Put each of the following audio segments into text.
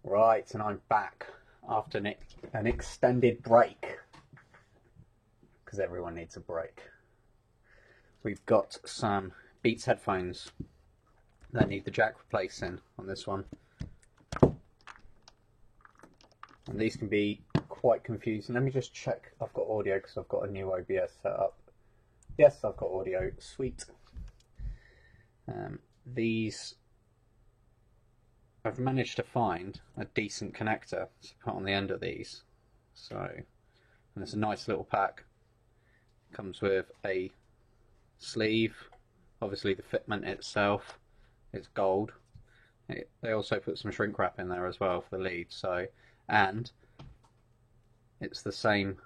Right, and I'm back after an extended break, because everyone needs a break. We've got some Beats headphones that need the jack replacing on this one. And these can be quite confusing. Let me just check I've got audio, because I've got a new OBS set up. Yes, I've got audio. Sweet. These I've managed to find a decent connector to put on the end of these. So, and it's a nice little pack. Comes with a sleeve. Obviously the fitment itself is gold. They also put some shrink wrap in there as well for the lead. So, and it's the same,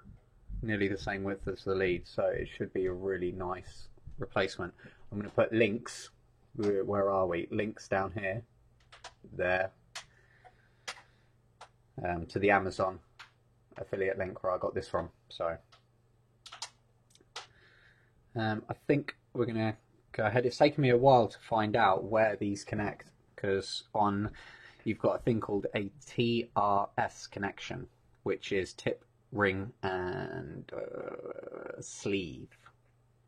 nearly the same width as the lead. So it should be a really nice replacement. I'm going to put links. Where are we? Links down here. There to the Amazon affiliate link where I got this from. So I think we're gonna go ahead. It's taken me a while to find out where these connect, because you've got a thing called a TRS connection, which is tip, ring and sleeve.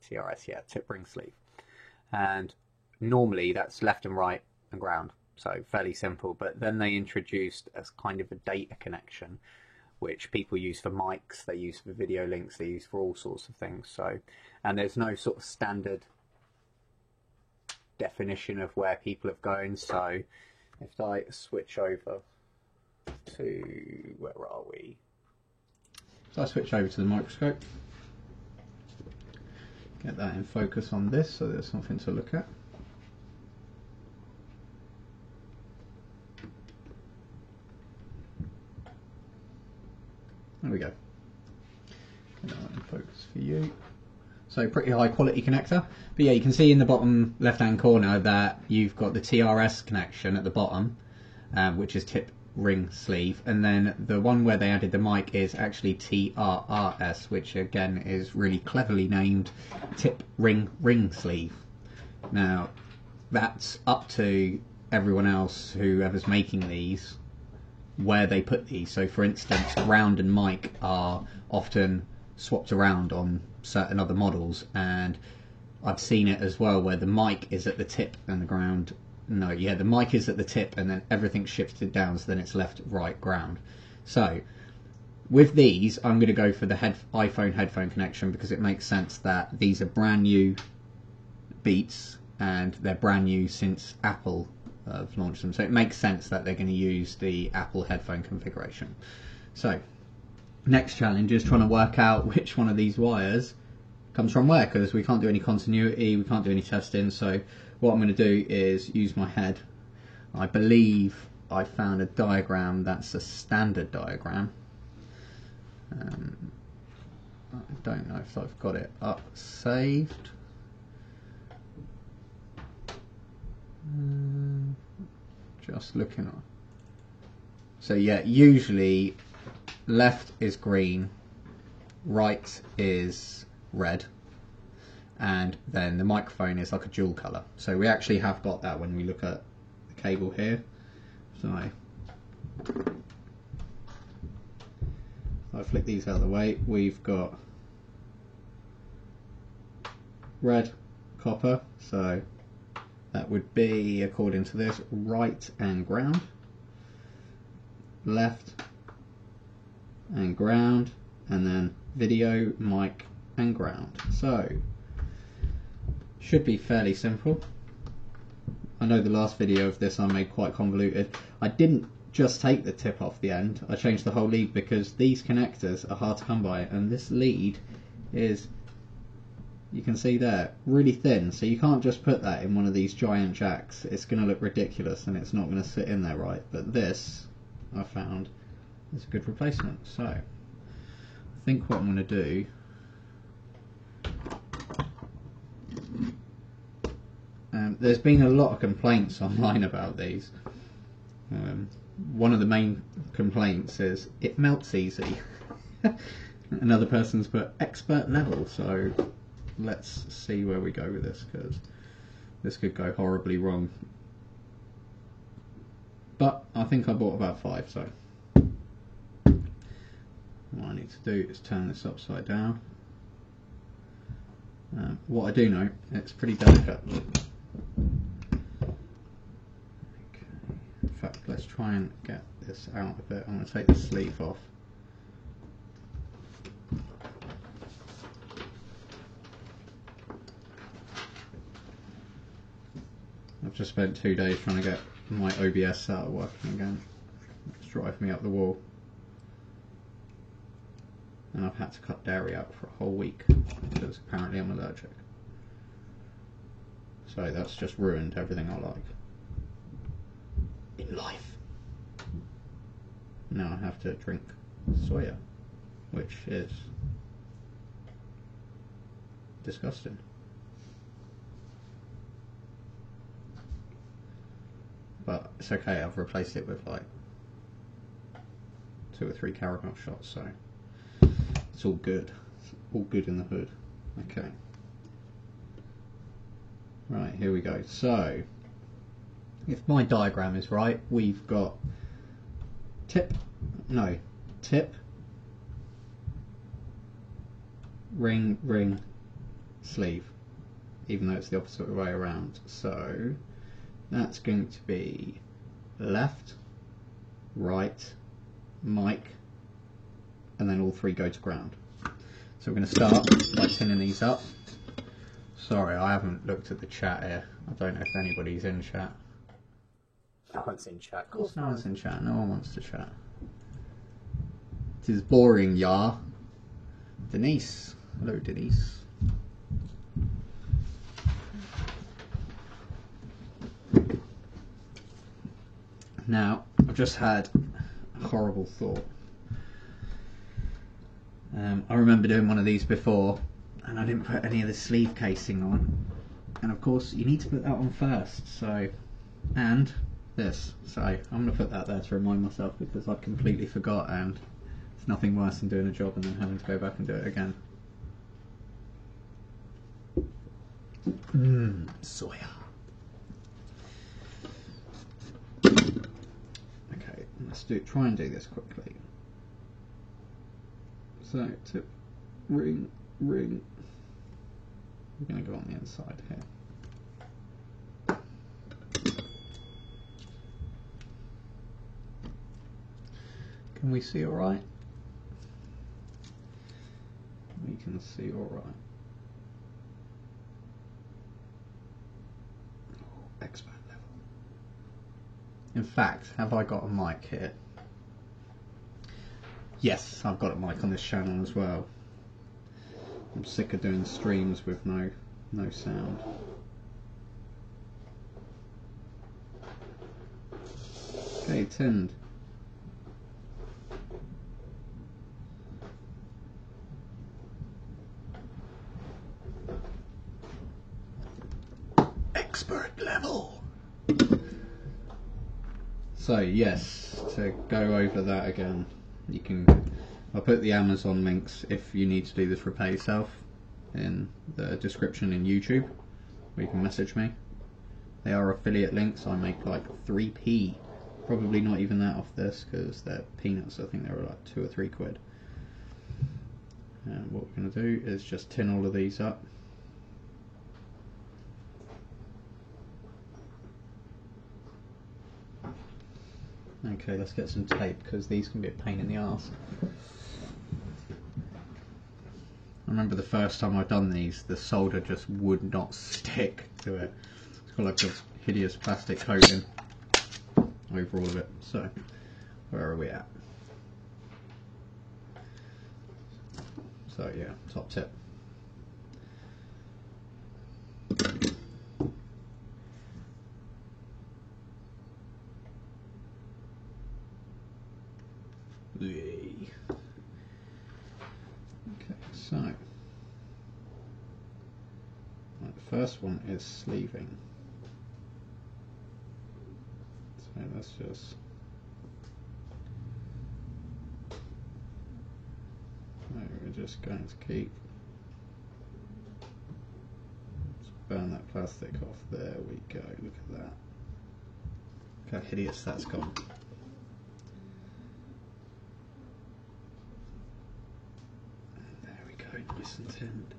TRS, yeah, tip, ring, sleeve, and normally that's left and right and ground. So fairly simple, but then they introduced as kind of a data connection, which people use for mics, they use for video links, they use for all sorts of things. So, and there's no sort of standard definition of where people have gone. So if I switch over to, where are we? So I switch over to the microscope, get that in focus on this so there's something to look at. There we go. Get that in focus for you. So pretty high quality connector. But yeah, you can see in the bottom left hand corner that you've got the TRS connection at the bottom, which is tip, ring, sleeve. And then the one where they added the mic is actually TRRS, which again is really cleverly named tip, ring, ring, sleeve. Now that's up to everyone else, whoever's making these, where they put these. So for instance, ground and mic are often swapped around on certain other models, and I've seen it as well where the mic is at the tip and the ground, no, yeah, the mic is at the tip and then everything shifted down, so then it's left, right, ground. So with these I'm going to go for the iPhone headphone connection, because it makes sense that these are brand new Beats and they're brand new since Apple have launched them, so it makes sense that they're going to use the Apple headphone configuration. So next challenge is trying to work out which one of these wires comes from where, because we can't do any continuity, we can't do any testing. So what I'm going to do is use my head. I believe I found a diagram that's a standard diagram. I don't know if I've got it up saved. Just looking at. So yeah, usually left is green, right is red, and then the microphone is like a dual colour. So we actually have got that when we look at the cable here. So I flick these out of the way. We've got red, copper, so that would be, according to this, right and ground, left and ground, and then video, mic and ground. So should be fairly simple. I know the last video of this I made quite convoluted. I didn't just take the tip off the end, I changed the whole lead, because these connectors are hard to come by, and this lead is, you can see there, really thin, so you can't just put that in one of these giant jacks. It's going to look ridiculous and it's not going to sit in there right. But this, I found, is a good replacement. So I think what I'm going to do, there's been a lot of complaints online about these. One of the main complaints is it melts easy. Another person's put expert level, so let's see where we go with this, because this could go horribly wrong. but I think I bought about 5, so what I need to do is turn this upside down. What I do know, it's pretty delicate. Okay. In fact, let's try and get this out of it. I'm going to take the sleeve off. I've just spent 2 days trying to get my OBS setup working again. It's driving me up the wall. And I've had to cut dairy out for a whole week because apparently I'm allergic. So that's just ruined everything I like in life. Now I have to drink soya, which is disgusting. But it's okay, I've replaced it with like 2 or 3 caramel shots, so it's all good. It's all good in the hood. Okay. Right, here we go. So, if my diagram is right, we've got tip, ring, ring, sleeve, even though it's the opposite way around. So, that's going to be left, right, mic, and then all 3 go to ground. So we're going to start by tinning these up. Sorry, I haven't looked at the chat here. I don't know if anybody's in chat. No one's in chat. Of course no one's in chat. No one wants to chat. It is boring, yeah. Denise. Hello, Denise. Now, I've just had a horrible thought. I remember doing one of these before, and I didn't put any of the sleeve casing on. And of course, you need to put that on first. So, and this. So, I'm going to put that there to remind myself because I completely forgot, and it's nothing worse than doing a job and then having to go back and do it again. Soya. Okay, let's try and do this quickly. So, tip, ring, ring. I'm going to go on the inside here. Can we see alright? We can see alright. Oh, expert level. In fact, have I got a mic here? Yes, I've got a mic on this channel as well. I'm sick of doing streams with no sound. Okay, tinned. Expert level. So yes, to go over that again, you can. I'll put the Amazon links if you need to do this repair yourself in the description in YouTube, where you can message me. They are affiliate links. I make like 3p, probably not even that off this because they're peanuts. I think they were like 2 or 3 quid. And what we're going to do is just tin all of these up. Okay, let's get some tape because these can be a pain in the arse. I remember the first time I've done these, the solder just would not stick to it. It's got like this hideous plastic coating over all of it. So, where are we at? So yeah, top tip. Okay, so right, the first one is sleeving. So let's just we're just going to keep burn that plastic off. There we go. Look at that. Look how hideous that's gone. There we go, nice and tinned.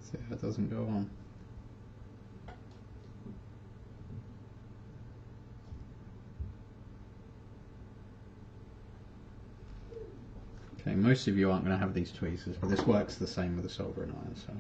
See how it doesn't go on. Okay, most of you aren't going to have these tweezers, but this works the same with a soldering iron, so.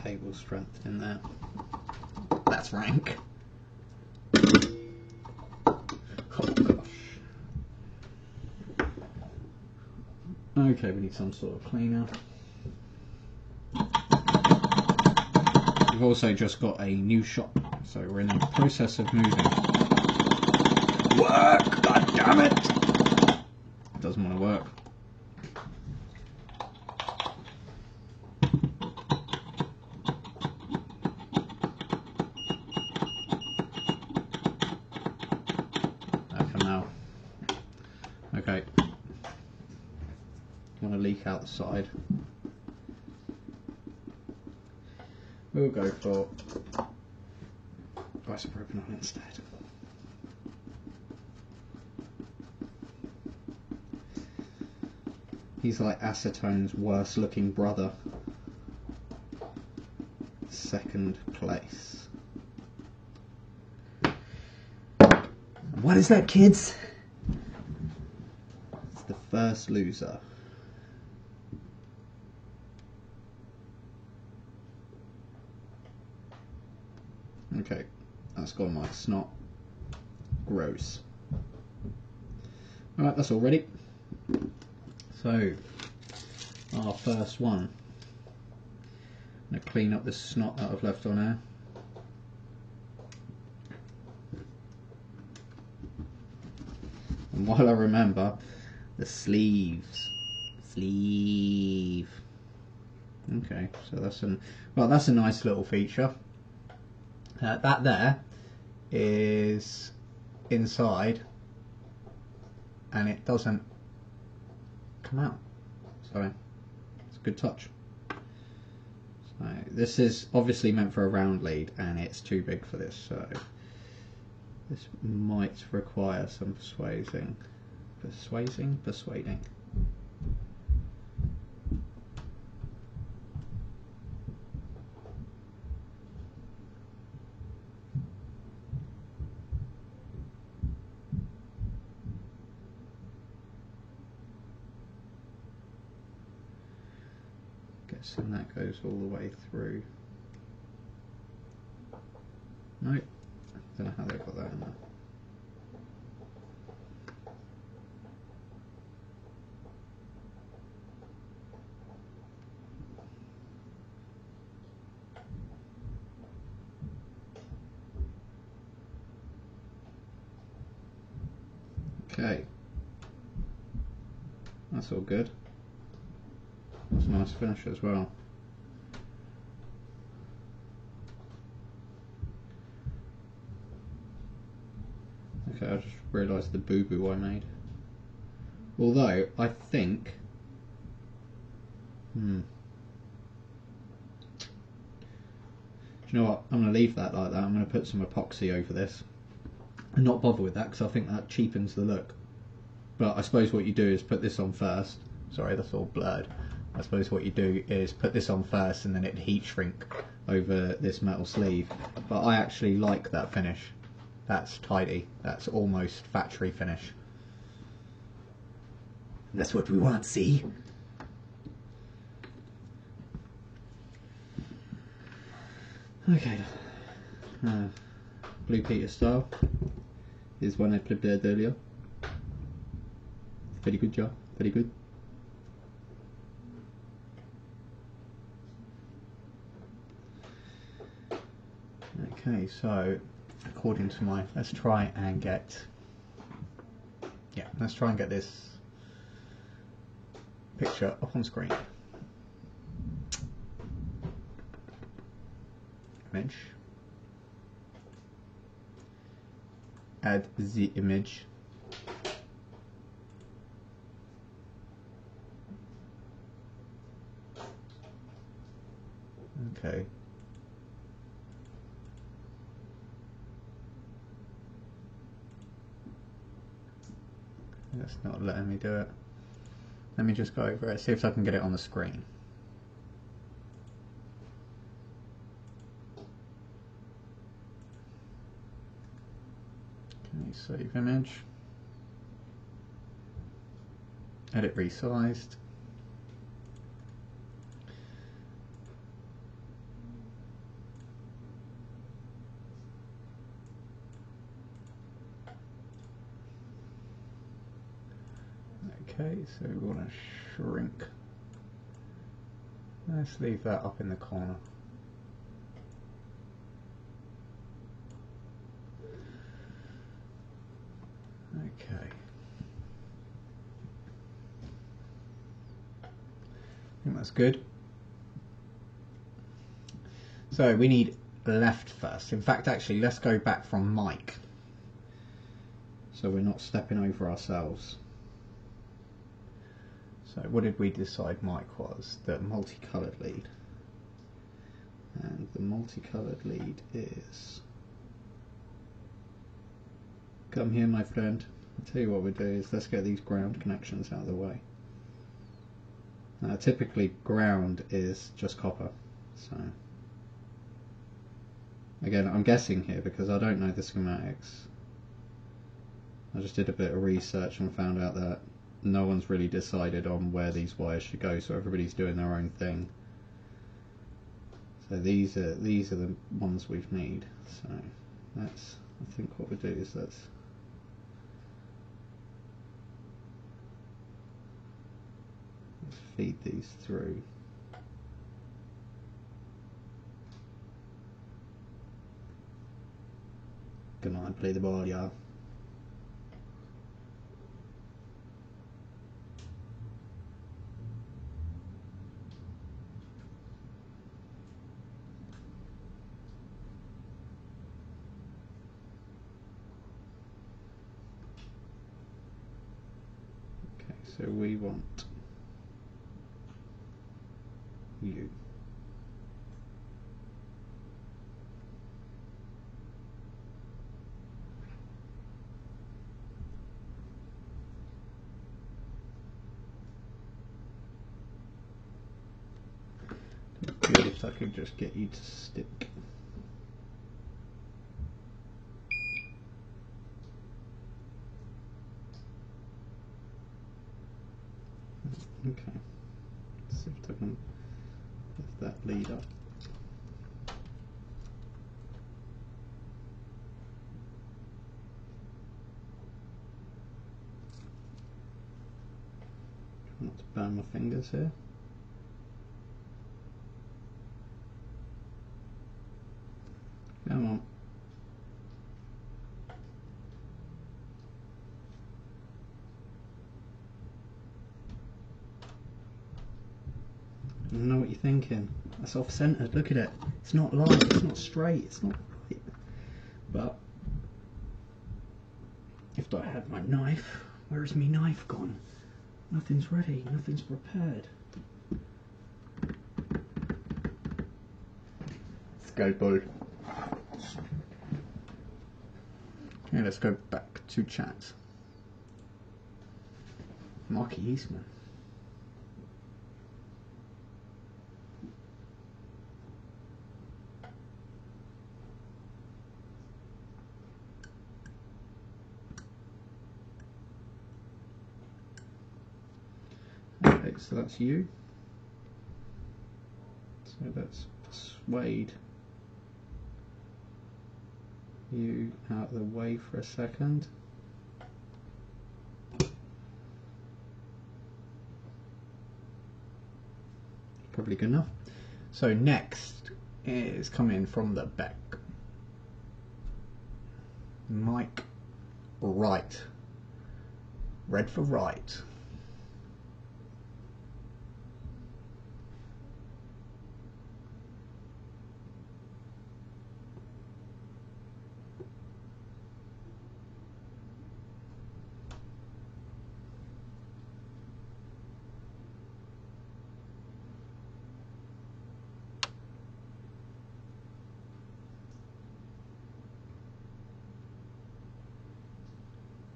Cable strength in there. That's rank. Oh gosh. Okay, we need some sort of cleaner. We've also just got a new shop, so we're in the process of moving. Work! God damn it! It doesn't want to work. Okay, I'm going to leak out the side. We'll go for isopropyl instead. He's like acetone's worst looking brother. Second place. What is that, kids? The first loser. Okay, that's gone like snot. Gross. Alright, that's all ready. So, our first one. I'm going to clean up this snot that I've left on there. And while I remember, the sleeves. Sleeve. Okay, so that's that's a nice little feature. That there is inside, and it doesn't come out. So it's a good touch. So this is obviously meant for a round lead, and it's too big for this. So this might require some persuading. Guessing that goes all the way through. Nope, don't know how they got that in there. Okay, that's all good. That's a nice finish as well. Okay, I just realised the boo-boo I made. Although, I think... Do you know what? I'm going to leave that like that. I'm going to put some epoxy over this. And not bother with that, because I think that cheapens the look. But I suppose what you do is put this on first. Sorry, that's all blurred. I suppose what you do is put this on first and then it heat shrink over this metal sleeve. But I actually like that finish. That's tidy. That's almost factory finish. That's what we want, see? Okay. Blue Peter style is one I prepared earlier. Very good job, very good. Okay, so according to my, let's try and get this picture up on screen. Image. Add the image. Okay. That's not letting me do it. Let me just go over it, see if I can get it on the screen. Okay, save image. Edit resized. Okay, so we want to shrink. Let's leave that up in the corner. Okay. I think that's good. So we need left first. In fact, actually, let's go back from Mike. So we're not stepping over ourselves. So what did we decide Mike was? The multicoloured lead. And the multicoloured lead is... Come here, my friend. I'll tell you what we'll do is let's get these ground connections out of the way. Now typically ground is just copper. So again, I'm guessing here because I don't know the schematics. I just did a bit of research and found out that no one's really decided on where these wires should go, so everybody's doing their own thing. So these are the ones we need. So that's, I think what we do is let's feed these through. Come on, play the ball, y'all. So we want you. Good if I could just get you to stick. Okay, let's see if I can lift that lead up. Try not to burn my fingers here. Come on. I know what you're thinking. That's off-centered. Look at it. It's not light. It's not straight. It's not right. But if I had my knife, where's my knife gone? Nothing's ready. Nothing's prepared. Let's go, bud. Okay, let's go back to chat. Marky Eastman. Okay, so that's you. So let's persuade you out of the way for a second. Probably good enough. So next is coming from the back. Mike Wright. Red for right.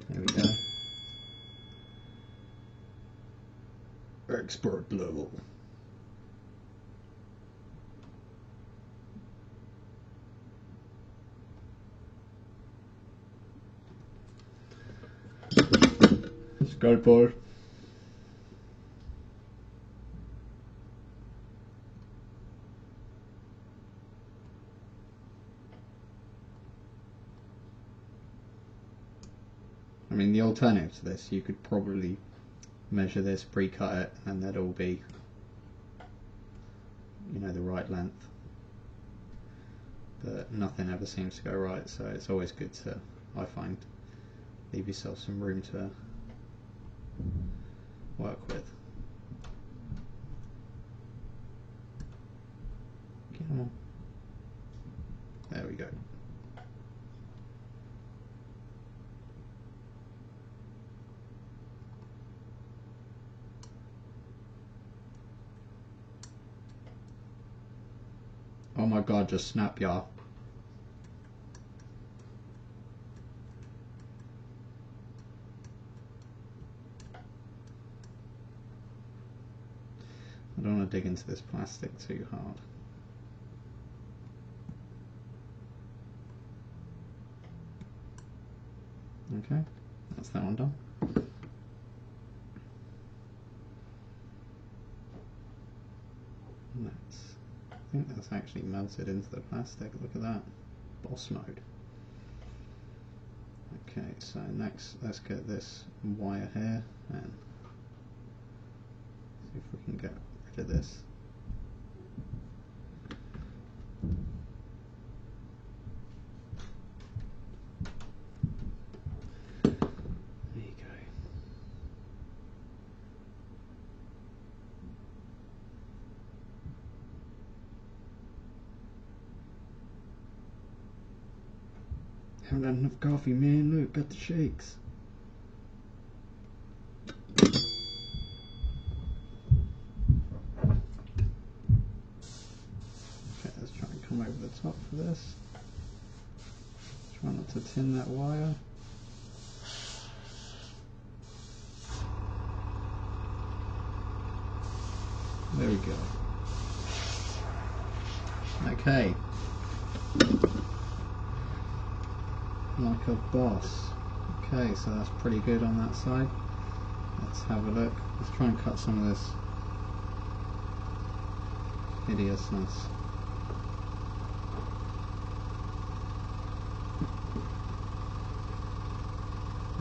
There we go. Expert level. Skyfall. I mean, the alternative to this, you could probably measure this, pre-cut it, and that'd all be, you know, the right length. But nothing ever seems to go right, so it's always good to, I find, leave yourself some room to work with. Come on. There we go. Oh my god, just snap, y'all. I don't want to dig into this plastic too hard. Okay, that's that one done. I think that's actually melted into the plastic. Look at that. Boss mode. Okay, so next let's get this wire here and see if we can get rid of this. There you go. Haven't had enough coffee, man. Look, got the shakes. Okay, let's try and come over the top for this. Try not to tin that wire. There we go. Okay. Like a boss. Okay, so that's pretty good on that side. Let's have a look. Let's try and cut some of this hideousness.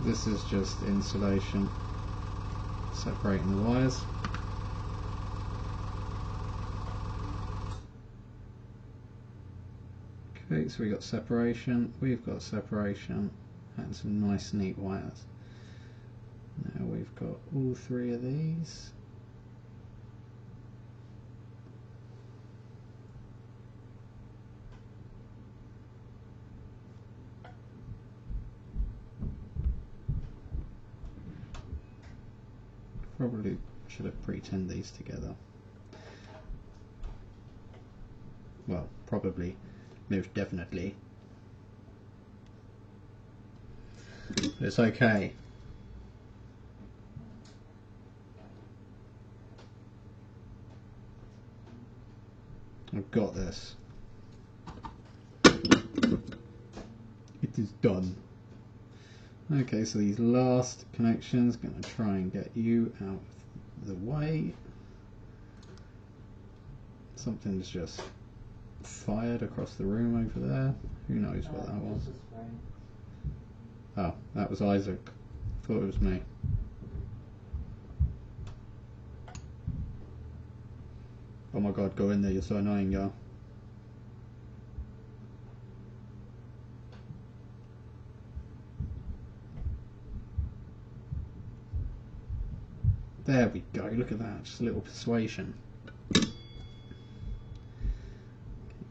This is just insulation separating the wires. Okay, so we've got separation, and some nice neat wires. Now we've got all three of these. Probably should have pre-tinned these together. Well, probably. Most definitely. It's okay. I've got this. It is done. Okay, so these last connections, going to try and get you out of the way. Something's just fired across the room over there. Who knows what that was? Oh, that was Isaac. Thought it was me. Oh my god, go in there, you're so annoying, y'all. There we go, look at that, just a little persuasion. Okay,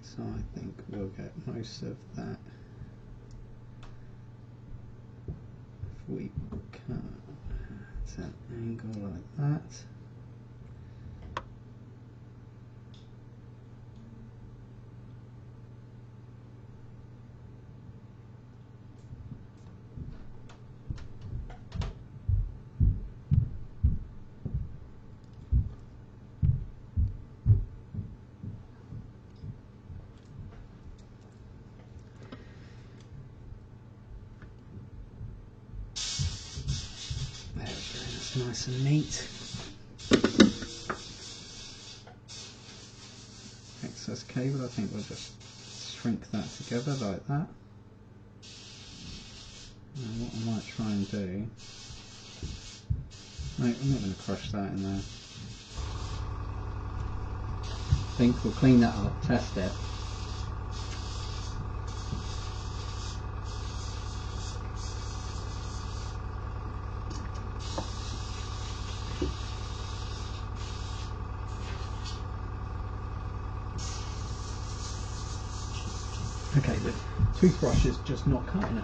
so I think we'll get most of that. If we can at an angle like that. There we go, that's nice and neat. Excess cable, I think we'll just shrink that together like that. And what I might try and do, no, I'm not going to crush that in there. I think we'll clean that up, test it. Okay, the toothbrush is just not cutting it.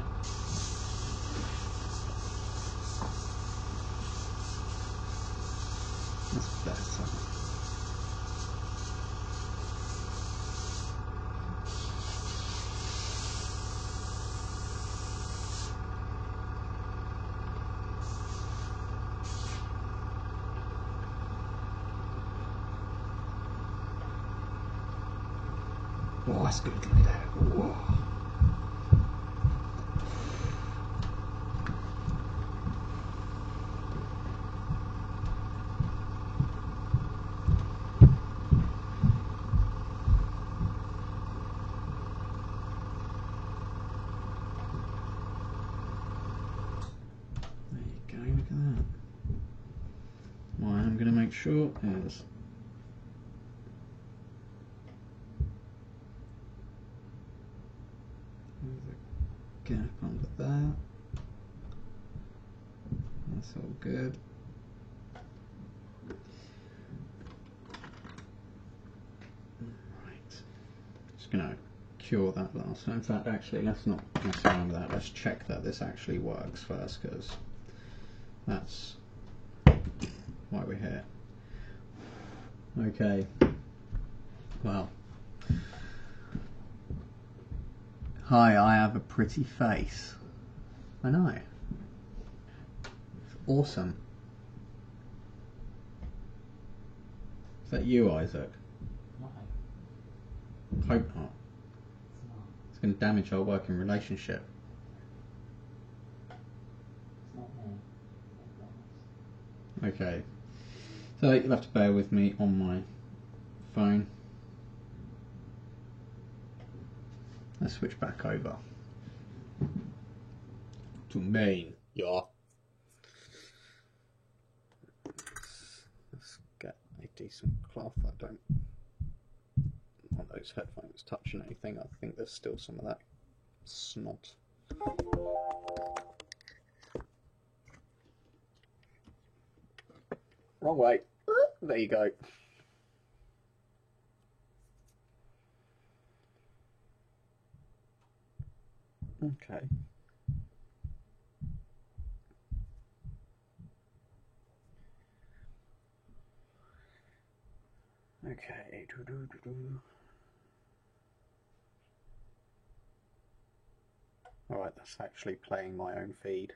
That's better. Oh, that's good. Look at that. Whoa. There you go, look at that. What I'm going to make sure is there's a gap under there. That's all good. Right. Just going to cure that last one. In fact, actually, let's not mess around with that. Let's check that this actually works first, because that's why we're here. Okay. Well. Hi, I have a pretty face. I know. It's awesome. Is that you, Isaac? No, Hope not. it's not. It's going to damage our working relationship. It's not me. I promise. Okay. So you'll have to bear with me on my phone. Let's switch back over to main, yeah. Let's get a decent cloth. I don't want those headphones touching anything. I think there's still some of that snot. Wrong way. There you go. Okay. Okay. Alright, that's actually playing my own feed.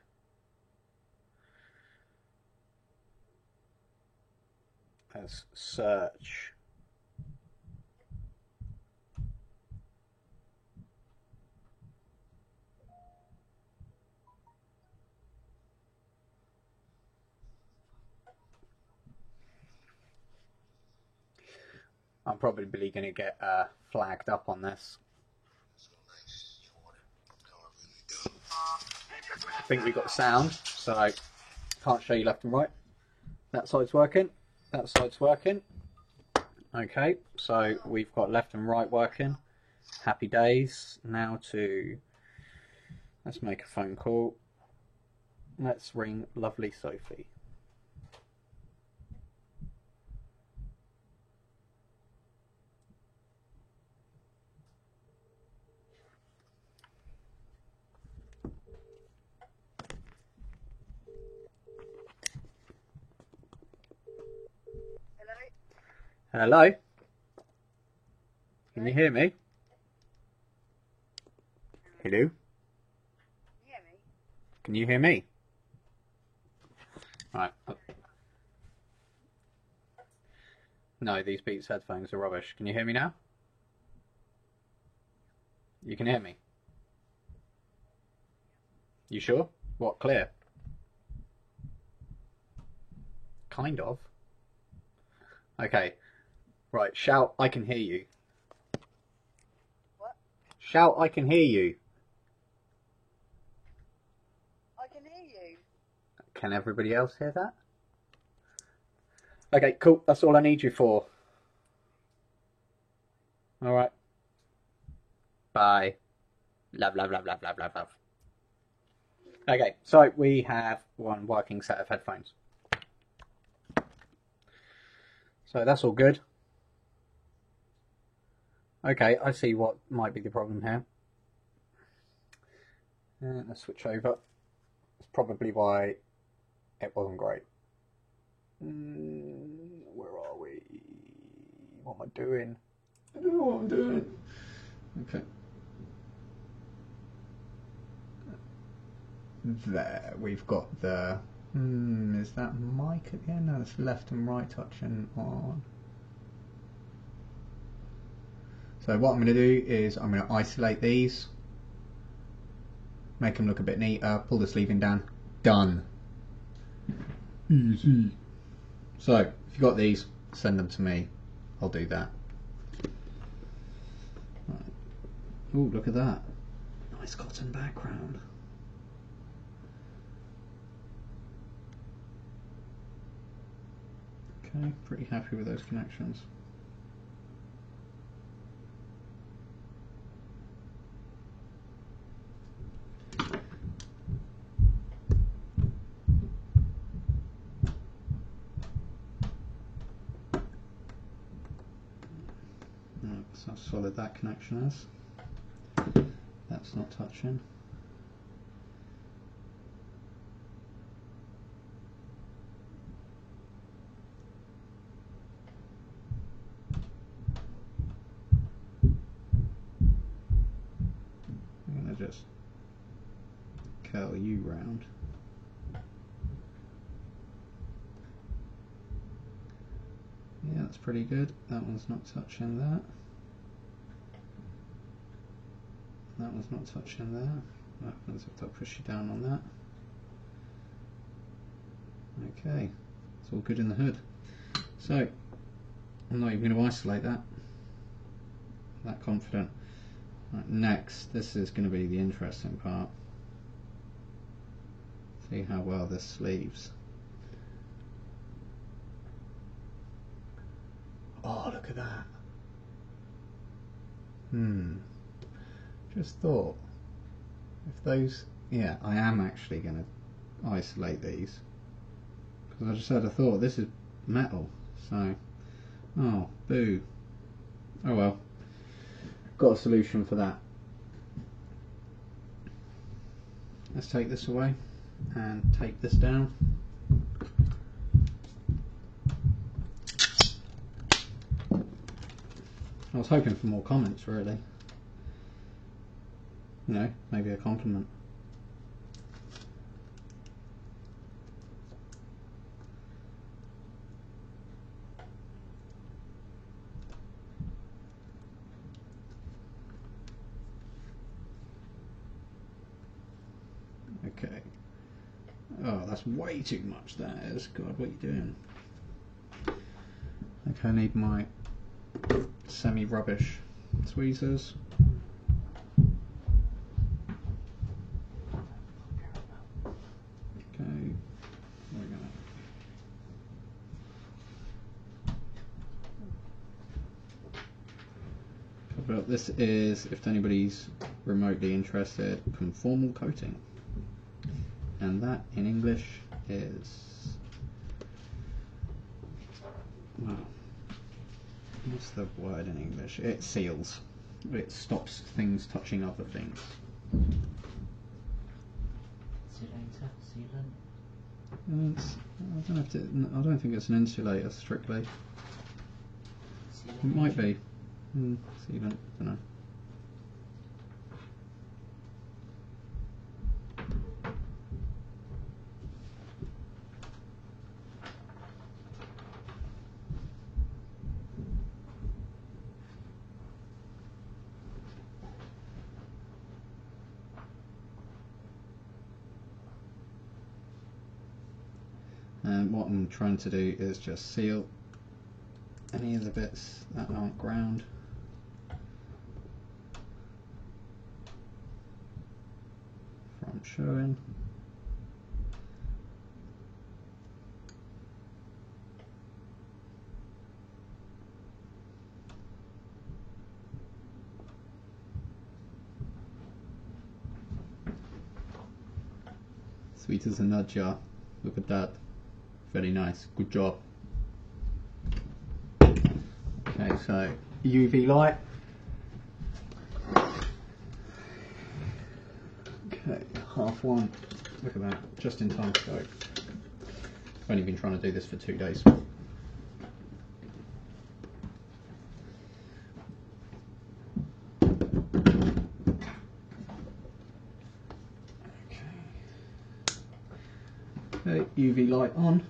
Let's search. I'm probably going to get flagged up on this. I think we've got sound, so I can't show you left and right. That side's working, that side's working. Okay, so we've got left and right working. Happy days. Now let's make a phone call. Let's ring lovely Sophie. Hello? Can you hear me? Hello? Can you hear me? Right. No, these Beats headphones are rubbish. Can you hear me now? You can hear me? You sure? What, clear? Kind of. Okay. Right, shout, I can hear you. What? Shout, I can hear you. I can hear you. Can everybody else hear that? Okay, cool. That's all I need you for. Alright. Bye. Love, love, love, love, love, love, love. Okay, so we have one working set of headphones. So that's all good. Okay, I see what might be the problem here. Let's switch over. That's probably why it wasn't great. Where are we? What am I doing? I don't know what I'm doing. Okay. There, we've got the... is that mic at the end? No, it's left and right touching on. So what I'm going to do is I'm going to isolate these, make them look a bit neater, pull the sleeving down. Done. Easy. So if you've got these, send them to me. I'll do that. Right. Oh, look at that. Nice cotton background. Okay, pretty happy with those connections. So how solid that connection is. That's not touching. I'm going to just curl you round. Yeah, that's pretty good. That one's not touching that. That one's not touching there. What happens if I push you down on that? Okay, it's all good in the hood. So, I'm not even going to isolate that. I'm that confident. Right, next, this is going to be the interesting part. See how well this sleeves. Oh, look at that. Just thought, if those, yeah, I am actually going to isolate these, because I just had a thought, this is metal, so, oh, boo. Oh well, got a solution for that. Let's take this away and tape this down. I was hoping for more comments, really. You know, maybe a compliment. Okay. Oh, that's way too much, that is. God, what are you doing? Okay, I need my semi-rubbish tweezers. But this is, if anybody's remotely interested, conformal coating. And that in English is, well, what's the word in English? It seals. It stops things touching other things. Sealant. I don't think it's an insulator strictly. It might be. Sealant, I don't know. And what I'm trying to do is just seal any of the bits that aren't ground. From showing. Sweet as a nut jar. Look at that. Very nice. Good job. Okay, so UV light. Okay, 1:30. Look at that. Just in time to go. I've only been trying to do this for 2 days. Okay, UV light on.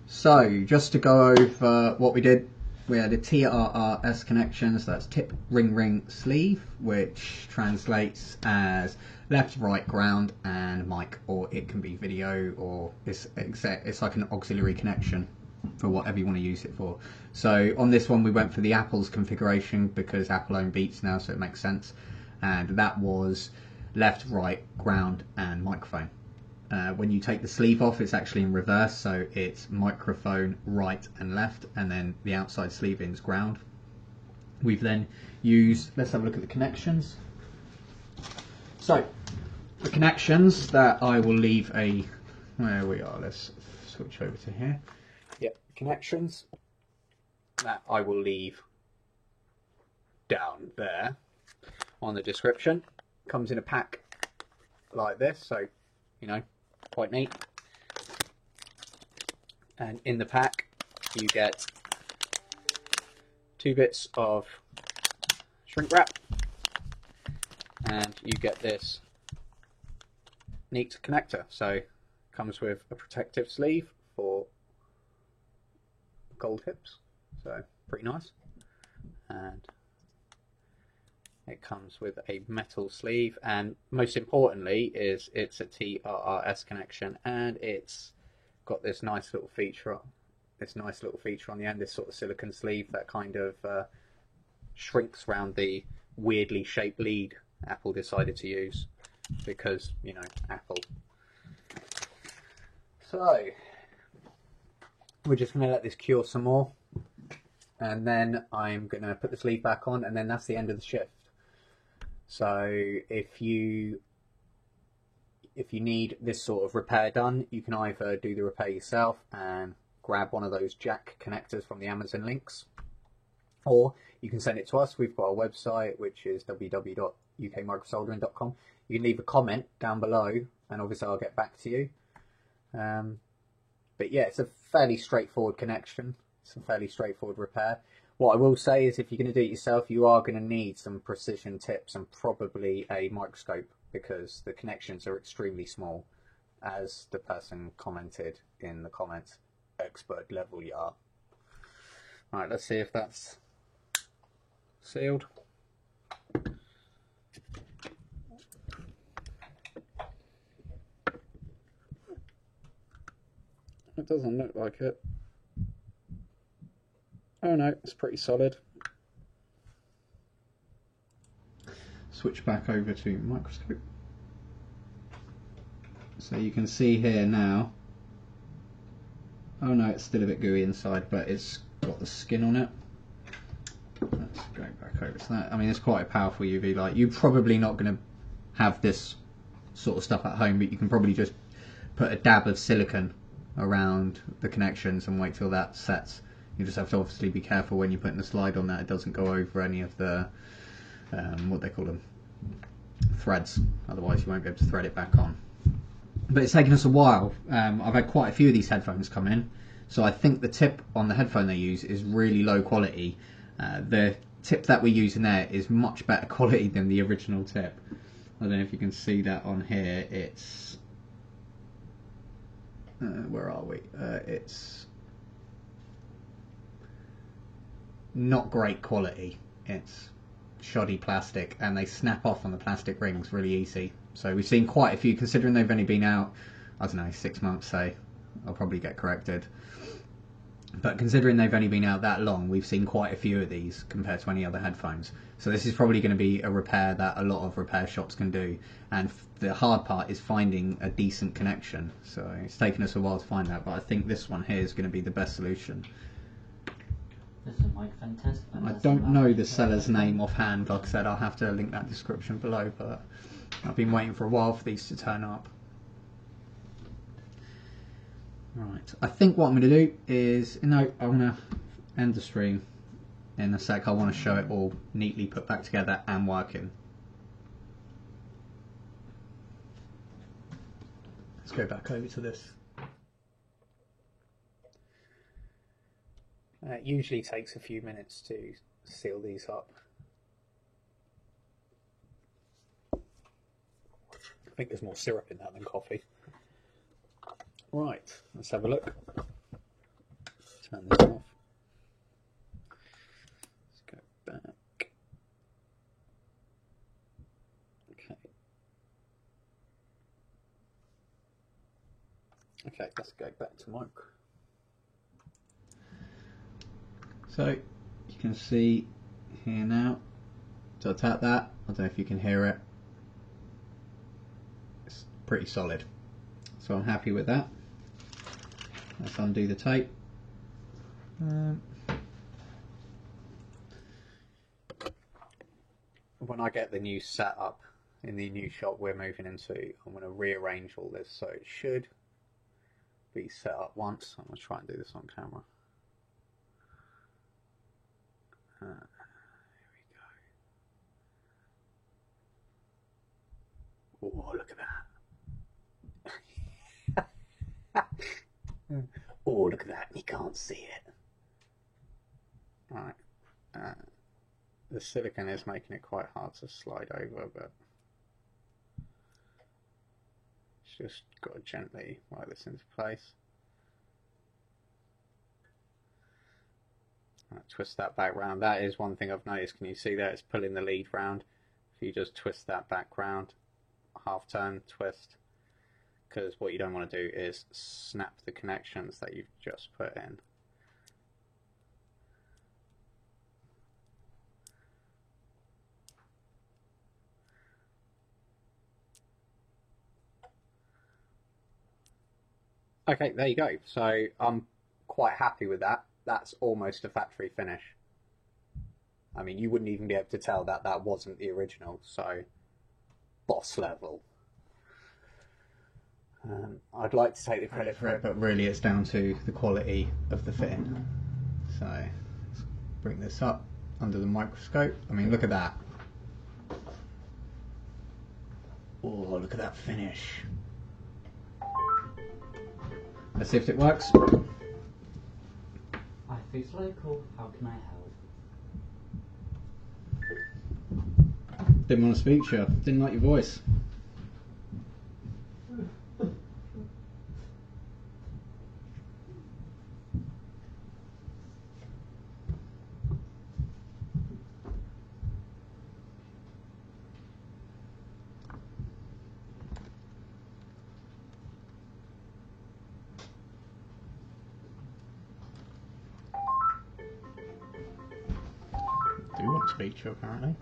So, just to go over what we did, we had a TRRS connection, so that's tip, ring, sleeve, which translates as left, right, ground, and mic, or it can be video, or it's like an auxiliary connection for whatever you want to use it for. So on this one we went for the Apple's configuration because Apple own Beats now, so it makes sense, and that was left, right, ground, and microphone. When you take the sleeve off, it's actually in reverse, so it's microphone right and left, and then the outside sleeve is ground. We've then used, let's have a look at the connections. So, the connections that I will leave where we are, let's switch over to here. Yep, connections that I will leave down there on the description. Comes in a pack like this, so, you know, quite neat. And in the pack you get 2 bits of shrink wrap, and you get this neat connector. So comes with a protective sleeve for gold hips, so pretty nice. And it comes with a metal sleeve, and most importantly is it's a TRRS connection, and it's got this nice little feature on the end, this sort of silicone sleeve that kind of shrinks around the weirdly shaped lead Apple decided to use because, you know, Apple. So we're just going to let this cure some more, and then I'm going to put the sleeve back on, and then that's the end of the shift. So if you need this sort of repair done, you can either do the repair yourself and grab one of those jack connectors from the Amazon links, or you can send it to us. We've got a website which is www.ukmicrosoldering.com. You can leave a comment down below and obviously I'll get back to you. But yeah, it's a fairly straightforward connection. It's a fairly straightforward repair. What I will say is if you're going to do it yourself, you are going to need some precision tips and probably a microscope because the connections are extremely small. As the person commented in the comments, expert level you are. Alright, let's see if that's sealed. It doesn't look like it. Oh no, it's pretty solid. Switch back over to microscope. So you can see here now. Oh no, it's still a bit gooey inside, but it's got the skin on it. back over to that. I mean, it's quite a powerful UV light. You're probably not going to have this sort of stuff at home, but you can probably just put a dab of silicone around the connections and wait till that sets. You just have to obviously be careful when you're putting the slide on that it doesn't go over any of the what they call them, threads, otherwise you won't be able to thread it back on. But it's taken us a while. I've had quite a few of these headphones come in, so I think the tip on the headphone they use is really low quality. The tip that we use in there is much better quality than the original tip. I don't know if you can see that on here. It's where are we? It's not great quality. It's shoddy plastic, and they snap off on the plastic rings really easy. So we've seen quite a few, considering they've only been out, I don't know, 6 months, say. I'll probably get corrected. But considering they've only been out that long, we've seen quite a few of these compared to any other headphones. So this is probably going to be a repair that a lot of repair shops can do. And the hard part is finding a decent connection. So it's taken us a while to find that, but I think this one here is going to be the best solution. This is Mike Fantastic. I don't know the seller's name offhand. Like I said, I'll have to link that description below, but I've been waiting for a while for these to turn up. Right, I think what I'm going to do is, no, I want to end the stream in a sec. I want to show it all neatly put back together and working. Let's go back over to this. It usually takes a few minutes to seal these up. I think there's more syrup in that than coffee. Right, let's have a look. Turn this off. Let's go back. Okay. Okay, let's go back to Mike. So you can see here now. So I tap that. I don't know if you can hear it. It's pretty solid. So I'm happy with that. Let's undo the tape. When I get the new setup in the new shop we're moving into, I'm going to rearrange all this so it should be set up once. I'm going to try and do this on camera. Here we go. Oh, look at that. Oh, look at that. You can't see it. Right. The silicone is making it quite hard to slide over, but just got to gently work this into place. Twist that back round. That is one thing I've noticed. Can you see that? It's pulling the lead round. If you just twist that back round, half turn, twist, because what you don't want to do is snap the connections that you've just put in. Okay, there you go. So I'm quite happy with that. That's almost a factory finish. I mean, you wouldn't even be able to tell that that wasn't the original, so boss level. I'd like to take the credit for it, but really it's down to the quality of the fitting. So let's bring this up under the microscope. I mean, look at that. Oh, look at that finish. Let's see if it works. iFix Local, how can I help? Didn't want to speak to you. Didn't like your voice. Do want to speak to you, apparently.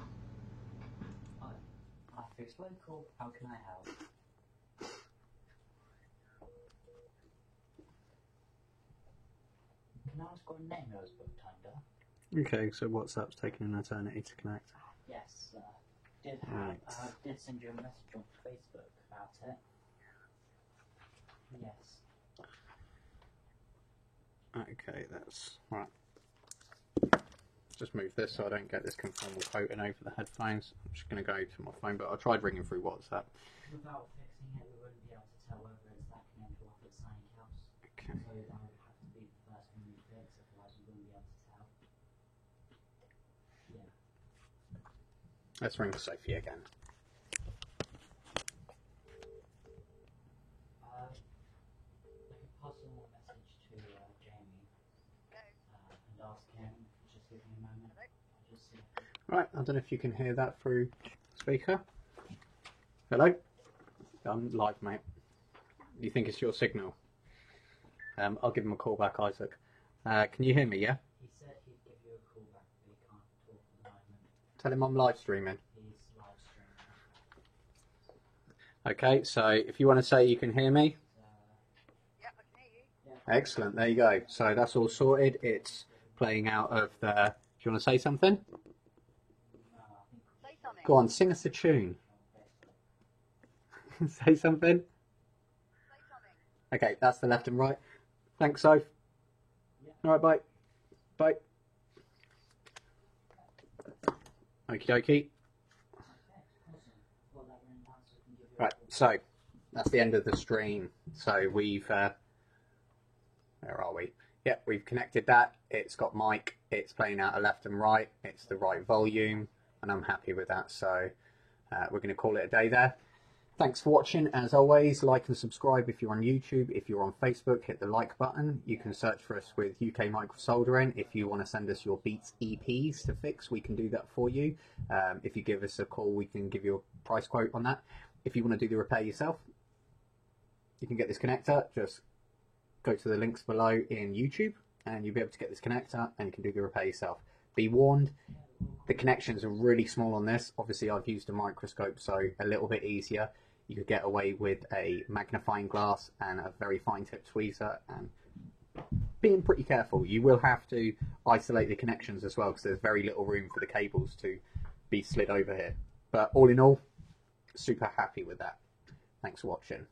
iFix Local, how can I help? Can I ask what name I was booked under? Okay, so WhatsApp's taking an eternity to connect. Yes, did Right. did send you a message on Facebook about it. Yes. Okay, that's right. Just move this so I don't get this conformal coating over the headphones. I'm just going to go to my phone, but I tried ringing through WhatsApp. Without fixing it, we wouldn't be able to tell whether it's that connector or if it's something else. Okay. So that would have to be the first thing we fix, otherwise we wouldn't be able to tell. Yeah. Let's ring Sophie again. I could pass on a message to Jamie and ask him. Just give me a moment. I'll just see. Right, I don't know if you can hear that through speaker. Hello? I'm live, mate. You think it's your signal? I'll give him a call back, Isaac. Can you hear me, yeah? He said he'd give you a call back, but he can't talk at the moment. Tell him I'm live streaming. He's live streaming. Okay, so if you want to say you can hear me, Yeah, I can hear you. excellent, there you go. So that's all sorted. It's playing out of the... Do you want to say something? Say something. Go on, sing us a tune. Say something. Say something. Okay, that's the left and right. Thanks, Soph. Alright, bye. Bye. Okie dokie. Right, so that's the end of the stream. So we've, where are we? Yeah, we've connected that. It's got mic. It's playing out a left and right. It's the right volume, and I'm happy with that. So we're going to call it a day there. Thanks for watching. As always, like and subscribe if you're on YouTube. If you're on Facebook, hit the like button. You can search for us with UK Micro Soldering. If you want to send us your Beats EPs to fix, we can do that for you. If you give us a call, we can give you a price quote on that. If you want to do the repair yourself, you can get this connector. Just go to the links below in YouTube and you'll be able to get this connector and you can do the repair yourself. Be warned, the connections are really small on this. Obviously I've used a microscope, so a little bit easier. You could get away with a magnifying glass and a very fine tip tweezer and being pretty careful. You will have to isolate the connections as well because there's very little room for the cables to be slid over here. But all in all, super happy with that. Thanks for watching.